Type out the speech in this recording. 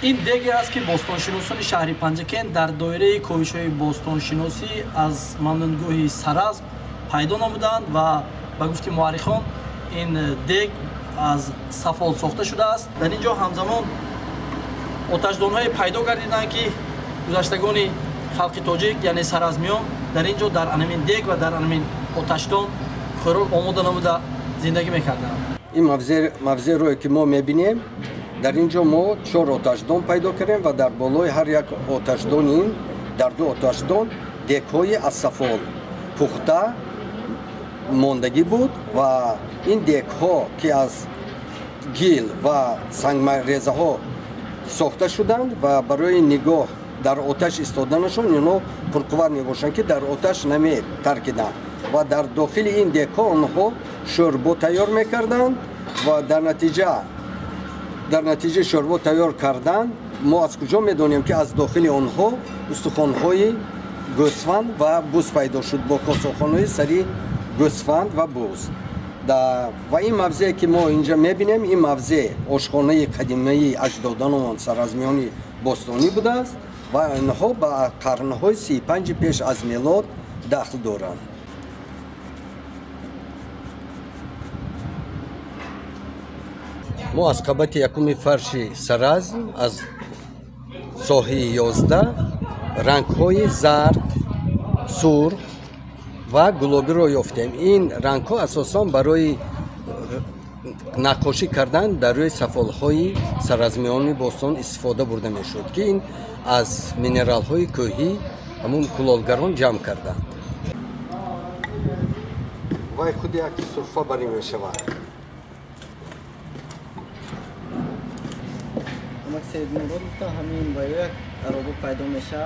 این دیگه است که باستانشناسان شهر پنجکن در دایره کوشش‌های باستانشناسی از ماندنگاه سرز پیدا نمودند و به گفته مورخان این دیگ از سفال ساخته شده است. در اینجا همزمان آتشدان‌های پیدا گردیدند که گذشتگان خلق تاجیک یعنی سرزمیان در اینجا در همین دیگ و در همین آتشدان خوراک آماده نموده زندگی می‌کردند. این مفزه رو که ما می‌بینیم در اینجا ما 4 آتشدان پیدا کردیم و در بالای هر یک آتشدان این در 2 آتشدان دیگ‌های از سفال پخته ماندگی بود و این دیگ‌ها که از گیل و سنگ‌ریزه‌ها ساخته شدند و برای نگاه در آتش ایستادنشان اینا پرقوت میباشند که در آتش نمی‌ترکیدند و در داخل این دیگ‌ها آنها شوربا تیار می‌کردند و در نتیجه شوربا تیار کردن ما از کجا میدونیم که از داخل آنها استخوان‌های گوسفند و بز پیدا شد با کاسه‌خانه‌های سری گوسفند و بز. و این مفزه که ما اینجا میبینیم این مفزه آشخانه قدیمی اجدادان سرزمیان باستانی بوده است و آنها به قرن‌های 35 پیش از میلاد دخل دارند. ما از قبط یکم فرش سرز از ساحه 11 رنگ‌های زرد، سرخ و گلابی را یافتیم. این رنگ‌ها اساساً برای نقاشی کردن در روی سفال‌های سرزمیان باستان استفاده برده می‌شد که این از مینرال‌های کوهی همون کلالگران جمع کردند. وای خود یک سرفه بری می‌شود. سید مراد گفته همین با یک عربو پیدا میشه.